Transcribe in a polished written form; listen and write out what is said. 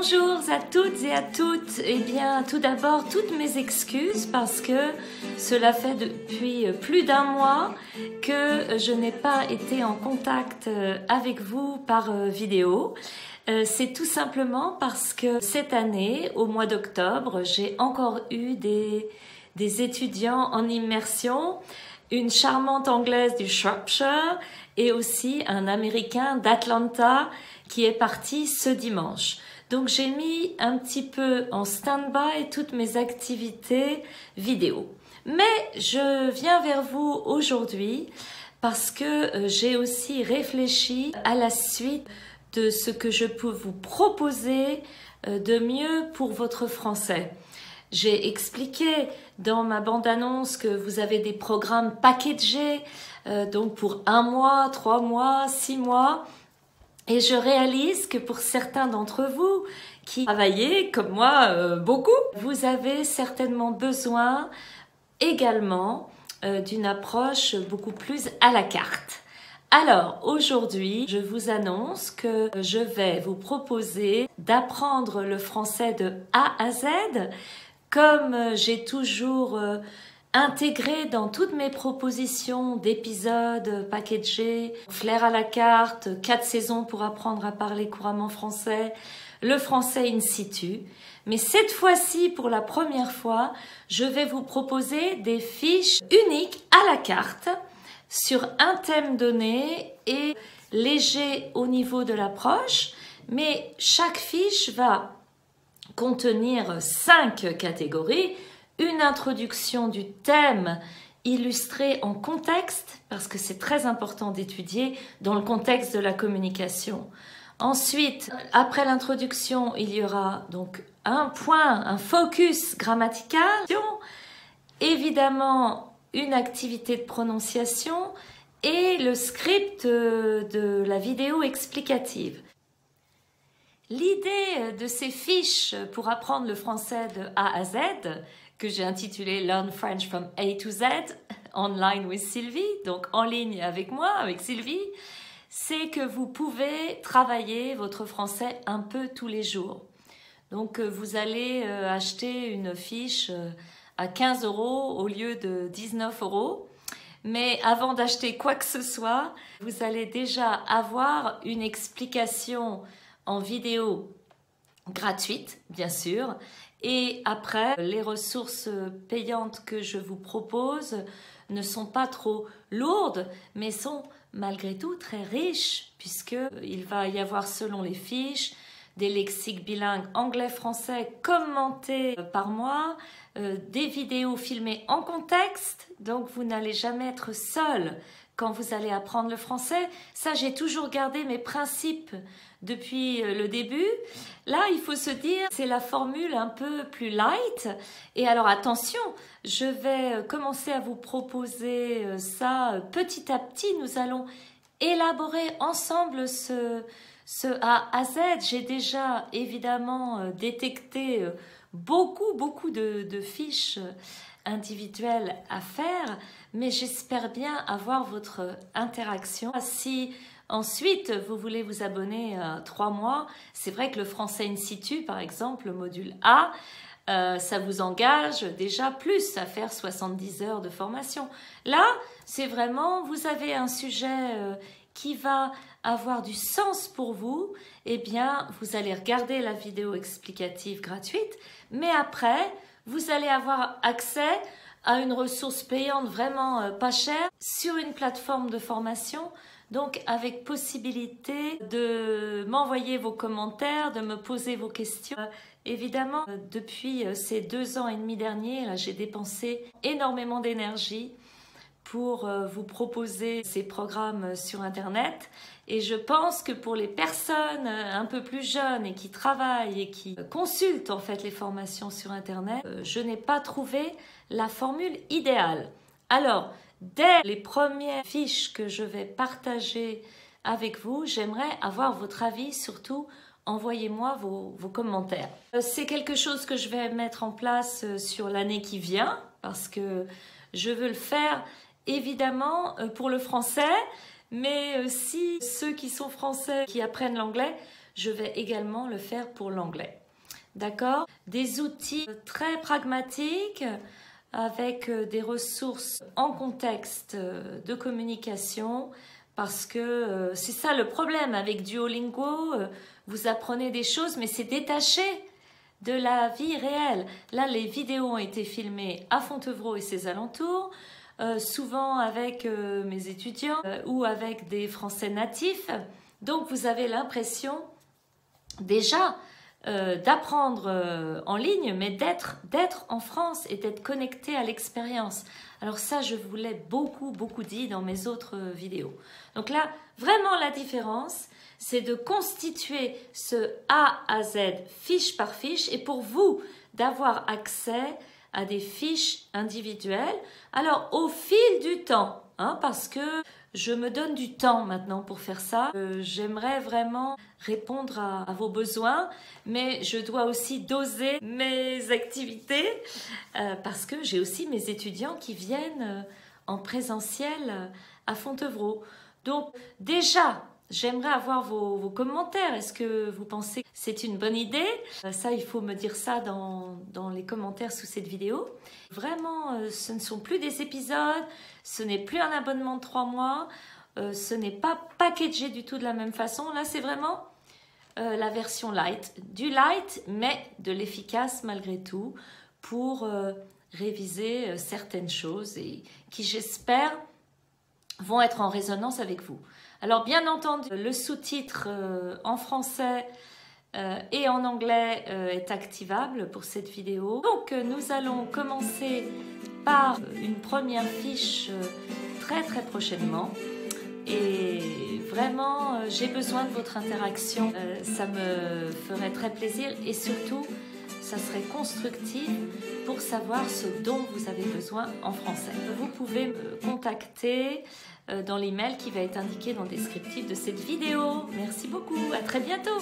Bonjour à toutes et à toutes. Eh bien, tout d'abord, toutes mes excuses parce que cela fait depuis plus d'un mois que je n'ai pas été en contact avec vous par vidéo. C'est tout simplement parce que cette année, au mois d'octobre, j'ai encore eu des étudiants en immersion, une charmante anglaise du Shropshire et aussi un américain d'Atlanta qui est parti ce dimanche. Donc j'ai mis un petit peu en stand-by toutes mes activités vidéo. Mais je viens vers vous aujourd'hui parce que j'ai aussi réfléchi à la suite de ce que je peux vous proposer de mieux pour votre français. J'ai expliqué dans ma bande-annonce que vous avez des programmes packagés, donc pour 1 mois, 3 mois, 6 mois. Et je réalise que pour certains d'entre vous qui travaillez, comme moi, beaucoup, vous avez certainement besoin également d'une approche beaucoup plus à la carte. Alors, aujourd'hui, je vous annonce que je vais vous proposer d'apprendre le français de A à Z, comme j'ai toujours intégré dans toutes mes propositions d'épisodes packagés, Flair à la carte, 4 saisons pour apprendre à parler couramment français, le français in situ. Mais cette fois-ci, pour la première fois, je vais vous proposer des fiches uniques à la carte sur un thème donné et léger au niveau de l'approche, mais chaque fiche va contenir 5 catégories, une introduction du thème illustrée en contexte, parce que c'est très important d'étudier dans le contexte de la communication. Ensuite, après l'introduction, il y aura donc un point, un focus grammatical, évidemment une activité de prononciation et le script de la vidéo explicative. L'idée de ces fiches pour apprendre le français de A à Z, que j'ai intitulé Learn French from A to Z, online with Sylvie, donc en ligne avec moi, avec Sylvie, c'est que vous pouvez travailler votre français un peu tous les jours. Donc vous allez acheter une fiche à 15 € au lieu de 19 €. Mais avant d'acheter quoi que ce soit, vous allez déjà avoir une explication en vidéo gratuite, bien sûr. Et après, les ressources payantes que je vous propose ne sont pas trop lourdes, mais sont malgré tout très riches, puisqu'il va y avoir, selon les fiches, des lexiques bilingues anglais-français commentés par moi, des vidéos filmées en contexte, donc vous n'allez jamais être seul quand vous allez apprendre le français. Ça, j'ai toujours gardé mes principes depuis le début. Là, il faut se dire, c'est la formule un peu plus light. Et alors, attention, je vais commencer à vous proposer ça petit à petit. Nous allons élaborer ensemble ce A à Z. J'ai déjà évidemment détecté beaucoup de fiches individuelles à faire, mais j'espère bien avoir votre interaction. Si ensuite vous voulez vous abonner à 3 mois, c'est vrai que le français in situ, par exemple, le module A, ça vous engage déjà plus à faire 70 heures de formation. Là, c'est vraiment, vous avez un sujet qui va avoir du sens pour vous, eh bien, vous allez regarder la vidéo explicative gratuite, mais après, vous allez avoir accès à une ressource payante vraiment pas chère sur une plateforme de formation, donc avec possibilité de m'envoyer vos commentaires, de me poser vos questions. Évidemment, depuis ces 2 ans et demi derniers, j'ai dépensé énormément d'énergie pour vous proposer ces programmes sur Internet. Et je pense que pour les personnes un peu plus jeunes et qui travaillent et qui consultent en fait les formations sur Internet, je n'ai pas trouvé la formule idéale. Alors, dès les premières fiches que je vais partager avec vous, j'aimerais avoir votre avis, surtout envoyez-moi vos commentaires. C'est quelque chose que je vais mettre en place sur l'année qui vient parce que je veux le faire évidemment pour le français, mais aussi ceux qui sont français, qui apprennent l'anglais, je vais également le faire pour l'anglais. D'accord? Des outils très pragmatiques avec des ressources en contexte de communication parce que c'est ça le problème avec Duolingo, vous apprenez des choses mais c'est détaché de la vie réelle. Là, les vidéos ont été filmées à Fontevraud et ses alentours, souvent avec mes étudiants ou avec des Français natifs. Donc, vous avez l'impression déjà d'apprendre en ligne, mais d'être en France et d'être connecté à l'expérience. Alors ça, je vous l'ai beaucoup dit dans mes autres vidéos. Donc là, vraiment la différence, c'est de constituer ce A à Z fiche par fiche et pour vous d'avoir accès à des fiches individuelles. Alors au fil du temps, parce que je me donne du temps maintenant pour faire ça. J'aimerais vraiment répondre à vos besoins, mais je dois aussi doser mes activités parce que j'ai aussi mes étudiants qui viennent en présentiel à Fontevraud. Donc déjà, j'aimerais avoir vos commentaires. Est-ce que vous pensez que c'est une bonne idée? Ça, il faut me dire ça dans les commentaires sous cette vidéo. Vraiment, ce ne sont plus des épisodes, ce n'est plus un abonnement de 3 mois, ce n'est pas packagé du tout de la même façon. Là, c'est vraiment la version light. Du light, mais de l'efficace malgré tout pour réviser certaines choses et qui, j'espère, vont être en résonance avec vous. Alors bien entendu, le sous-titre en français et en anglais est activable pour cette vidéo. Donc nous allons commencer par une première fiche très prochainement. Et vraiment, j'ai besoin de votre interaction. Ça me ferait très plaisir et surtout, ça serait constructif pour savoir ce dont vous avez besoin en français. Vous pouvez me contacter dans l'email qui va être indiqué dans le descriptif de cette vidéo. Merci beaucoup, à très bientôt.